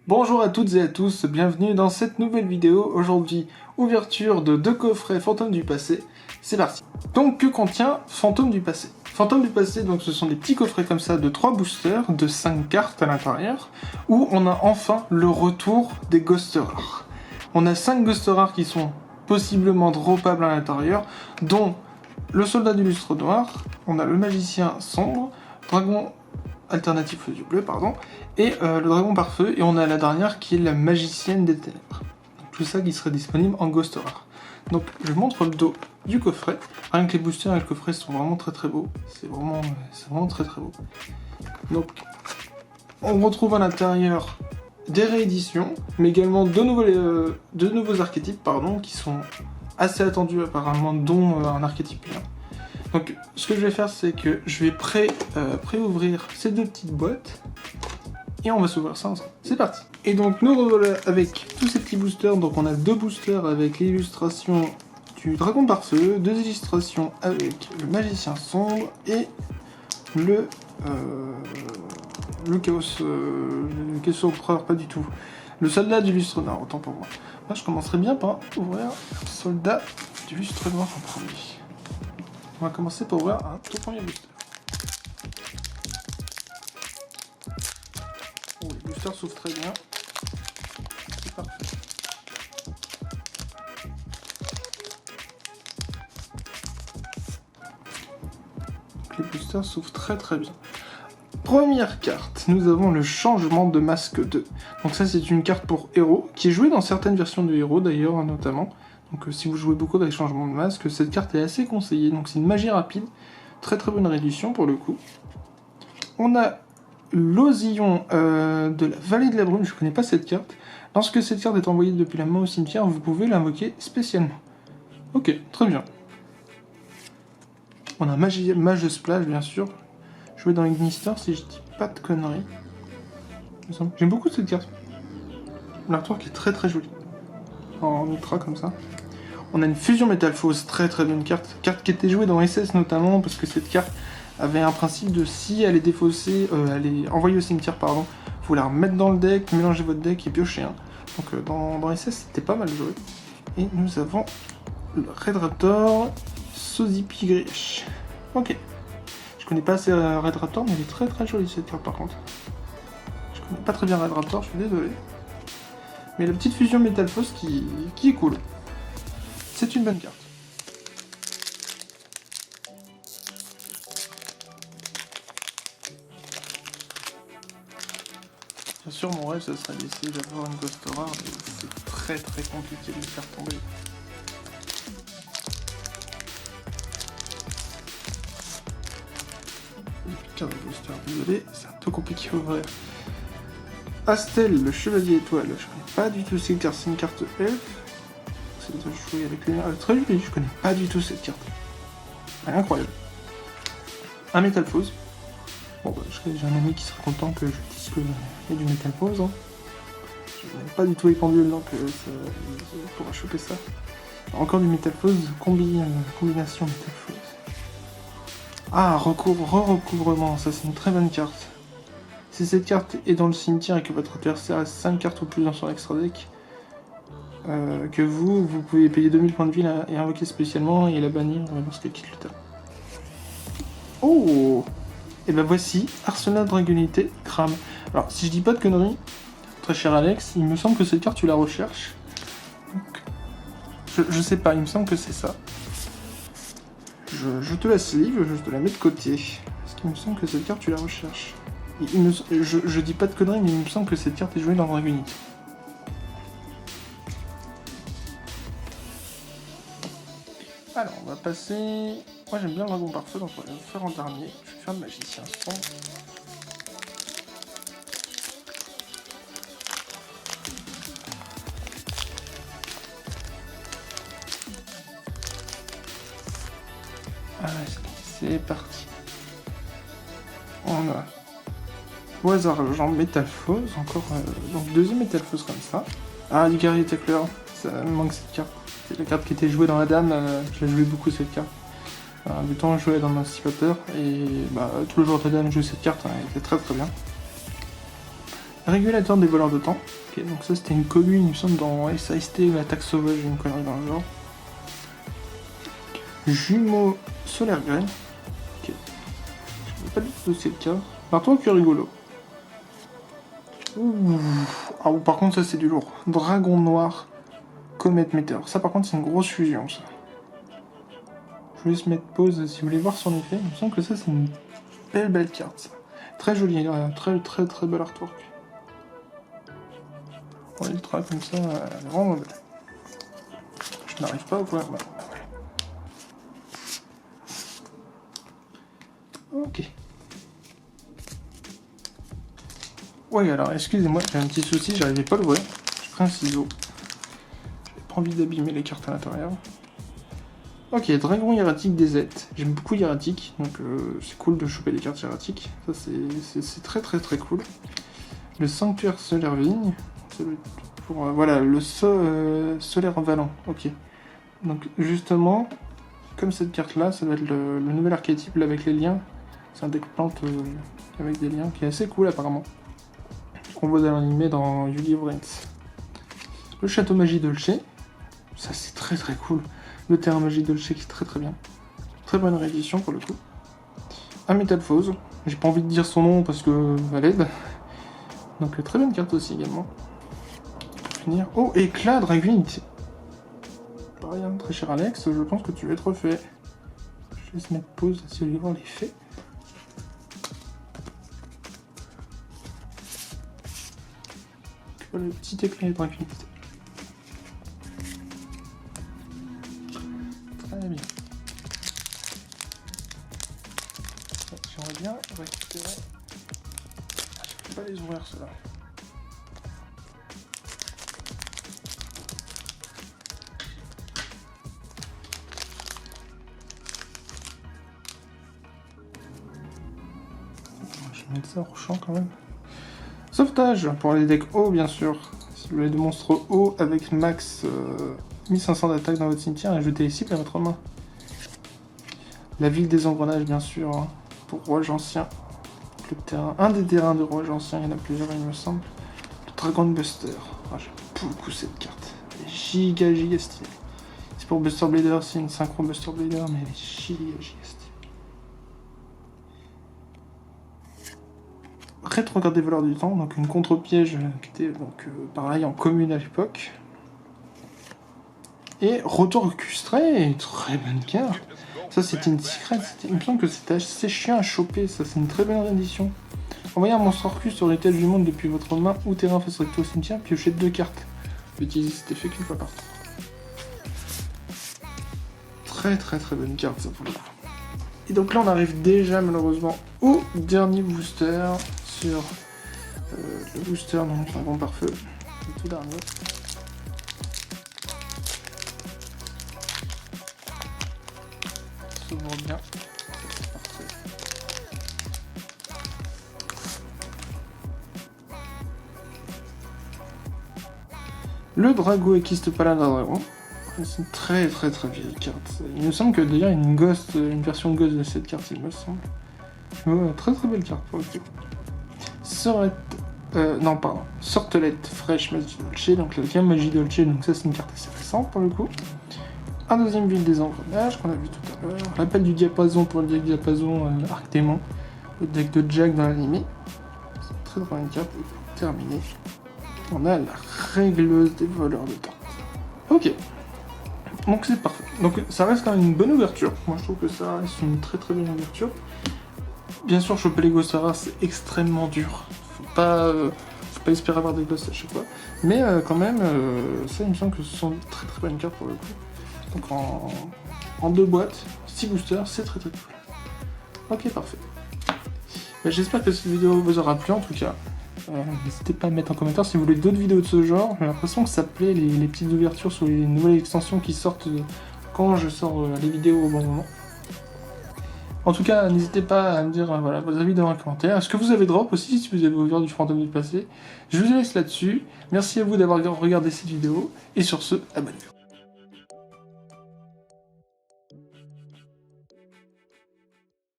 Bonjour à toutes et à tous, bienvenue dans cette nouvelle vidéo. Aujourd'hui, ouverture de 2 coffrets Fantômes du passé. C'est parti. Donc, que contient Fantômes du passé? Fantômes du passé, donc ce sont des petits coffrets comme ça de 3 boosters, de 5 cartes à l'intérieur, où on a enfin le retour des Ghosts rares. On a 5 Ghosts rares qui sont possiblement droppables à l'intérieur, dont le Soldat du Lustre Noir, on a le Magicien Sombre, Dragon alternatif aux yeux bleus, pardon, et le Dragon par feu, et on a la dernière qui est la Magicienne des Ténèbres. Donc, tout ça qui serait disponible en Ghost rare. Donc je montre le dos du coffret. Rien que les boosters et le coffret sont vraiment très beaux. C'est vraiment très beau. Donc on retrouve à l'intérieur des rééditions, mais également deux nouveaux archétypes qui sont assez attendus apparemment, dont un archétype bien. Donc ce que je vais faire, c'est que je vais pré-ouvrir ces deux petites boîtes et on va s'ouvrir ça ensemble. C'est parti. Et donc nous revoilà avec tous ces petits boosters. Donc on a 2 boosters avec l'illustration du Dragon par feu, 2 illustrations avec le Magicien sombre et le Chaos Empereur, pas du tout. Le Soldat du Lustre Noir, autant pour moi. Là je commencerai bien par ouvrir le Soldat du Lustre Noir en premier. On va commencer par ouvrir un tout premier booster. Oh, les boosters s'ouvrent très bien. C'est parfait. Donc, les boosters s'ouvrent très bien. Première carte, nous avons le changement de masque 2. Donc ça c'est une carte pour héros, qui est jouée dans certaines versions de héros d'ailleurs notamment. Donc si vous jouez beaucoup avec changement de masque, cette carte est assez conseillée. Donc c'est une magie rapide, très bonne réduction pour le coup. On a l'Osillon de la Vallée de la Brume, je connais pas cette carte. Lorsque cette carte est envoyée depuis la main au cimetière, vous pouvez l'invoquer spécialement. Ok, très bien. On a Mage Splash bien sûr, joué dans Ignister si je dis pas de conneries. J'aime beaucoup cette carte. L'artwork est très joli. En ultra comme ça. On a une Fusion Métalphose, très bonne carte qui était jouée dans SS notamment, parce que cette carte avait un principe de si elle est défaussée, elle est envoyée au cimetière, pardon, vous la remettre dans le deck, mélanger votre deck et piocher un. Donc dans SS c'était pas mal joué. Et nous avons le Red Raptor, Sozipigrish. Ok. Je connais pas assez Red Raptor, mais elle est très jolie cette carte par contre. Je connais pas très bien Red Raptor, je suis désolé. Mais la petite fusion Métalphose qui est cool. C'est une bonne carte. Bien sûr, mon rêve, ça serait d'essayer d'avoir une Ghost rare, mais c'est très compliqué de le faire tomber. Putain de booster, désolé, c'est un peu compliqué à ouvrir. Astel, le Chevalier Étoile, je connais pas du tout cette carte, c'est une carte elfe. C'est jouer avec les très joli, je connais pas du tout cette carte. Incroyable. Un Métalphose. Bon bah j'ai un ami qui sera content que je dise qu'il y a du Métalphose. Hein. Je n'ai pas du tout les pendules donc ça pourra choper ça. Encore du Métalphose, combination Métalphose. Ah, recouvrement, ça c'est une très bonne carte. Si cette carte est dans le cimetière et que votre adversaire a 5 cartes ou plus dans son extra deck, que vous pouvez payer 2000 points de vie et invoquer spécialement et la bannir lorsqu'elle quitte le terrain. Oh! Et ben voici Arsenal Dragonité Crame. Alors si je dis pas de conneries, très cher Alex, il me semble que cette carte tu la recherches. Donc, je sais pas, il me semble que c'est ça. Je te la sleeve, je te la mets de côté. Parce qu'il me semble que cette carte tu la recherches. Je dis pas de conneries, mais il me semble que cette carte est jouée dans Dragonite. Alors, on va passer... Moi, j'aime bien le Dragon par feu, donc on va le faire en dernier. Je vais faire le Magicien sombre. Allez, c'est parti. On a... Au hasard, genre Métalphose, encore... donc, deuxième Métalphose comme ça. Ah, du Guerrier Tackler, ça me manque cette carte. C'est la carte qui était jouée dans la dame, je la jouais beaucoup cette carte. Du temps je jouais dans l'Emancipateur et tous les joueurs de dame jouaient cette carte, elle était très bien. Régulateur des voleurs de temps. Ok, donc ça c'était une commune, il me semble, dans SAST, l'attaque sauvage, une connerie dans le genre. Jumeaux solaire graine. Ok. Je ne sais pas du tout si c'est le cas. L'artwork est rigolo. Ouh. Ah, par contre, ça c'est du lourd. Dragon noir, comète météore. Ça par contre, c'est une grosse fusion, ça. Je vais se mettre pause si vous voulez voir son effet. Il me semble que ça c'est une belle carte, ça. Très jolie, très bel artwork. Ouais, ultra comme ça, elle est vraiment belle. Je n'arrive pas à voir. Ok. Ouais, alors excusez-moi, j'ai un petit souci, j'arrivais pas à l'ouvrir. J'ai pris un ciseau. J'ai pas envie d'abîmer les cartes à l'intérieur. Ok, Dragon hiératique DZ. J'aime beaucoup hiératique, donc c'est cool de choper des cartes hiératiques. Ça c'est très cool. Le Sanctuaire solaire vigne. Pour, voilà, le solaire valant. Ok. Donc justement, comme cette carte-là, ça doit être le nouvel archétype là, avec les liens. C'est un deck plante avec des liens qui est assez cool apparemment. On voit dans l'animé dans Yu-Gi Brains. Le château magie Dolce. Ça c'est très cool. Le terrain magie Dolce qui est très bien. Très bonne réédition pour le coup. Un Métamorphose. J'ai pas envie de dire son nom parce que valide. Donc très bonne carte aussi également. Pour finir. Oh, éclat Dragunité. Pas rien, très cher Alex, je pense que tu vas être refait. Je vais se mettre pause si vous voulez voir l'effet. Le petit éclat de Dragunité. Très bien. J'aimerais bien récupérer. Je peux pas les ouvrir ceux-là. Je vais mettre ça hors champ quand même. Sauvetage pour les decks hauts bien sûr. Si vous voulez de monstres hauts avec max 1500 d'attaque dans votre cimetière, ajoutez les cibles à votre main. La ville des engrenages bien sûr, hein, pour rouage ancien. Le terrain, un des terrains de rouage ancien, il y en a plusieurs il me semble. Le Dragon Buster. Ah, j'aime beaucoup cette carte. Elle est giga stylée. C'est pour Buster Blader, c'est une synchro Buster Blader, mais elle est giga stylée. Rétrograde des voleurs du temps, donc une contre-piège qui était donc pareil en commune à l'époque. Et retour orchestré, très bonne carte. Ça c'était une secret, il me semble que c'était assez chiant à choper, ça c'est une très belle réédition. Envoyez un monstre Orcus sur l'étage du monde depuis votre main ou terrain face recto au cimetière, piochez 2 cartes. Vous utilisez cet effet qu'une fois par tour. Très bonne carte ça pour le coup. Et donc là on arrive déjà malheureusement au dernier booster sur le booster donc Dragon par feu, le tout dernier. S'ouvre bien, c'est parfait. Le Drago Équiste Paladin Dragon. C'est une très vieille carte. Il me semble que d'ailleurs il y a une version Ghost de cette carte, il me semble. Ouais, très belle carte pour le coup. Sortelette fraîche Magie Dolce, donc la gamme Magie Dolce, donc ça c'est une carte assez récente pour le coup. Un deuxième ville des engrenages qu'on a vu tout à l'heure. L'appel du diapason pour le deck diapason Arc Démon. Le deck de Jack dans l'anime. C'est une très bonne carte. Et pour terminer, on a la régleuse des voleurs de temps. Ok. Donc c'est parfait. Donc ça reste quand même une bonne ouverture. Moi je trouve que ça reste une très bonne ouverture. Bien sûr, choper les Ghost rares c'est extrêmement dur. Faut pas espérer avoir des Ghosts à chaque fois. Mais quand même, ça il me semble que ce sont de très bonnes cartes pour le coup. Donc en 2 boîtes, 6 boosters, c'est très cool. Ok, parfait. J'espère que cette vidéo vous aura plu en tout cas. N'hésitez pas à mettre en commentaire si vous voulez d'autres vidéos de ce genre. J'ai l'impression que ça plaît les petites ouvertures sur les nouvelles extensions qui sortent quand je sors les vidéos au bon moment. En tout cas, n'hésitez pas à me dire voilà, vos avis dans les commentaires. Est-ce que vous avez drop aussi si vous avez ouvert du fantôme du passé? Je vous laisse là-dessus. Merci à vous d'avoir regardé cette vidéo. Et sur ce, abonnez-vous.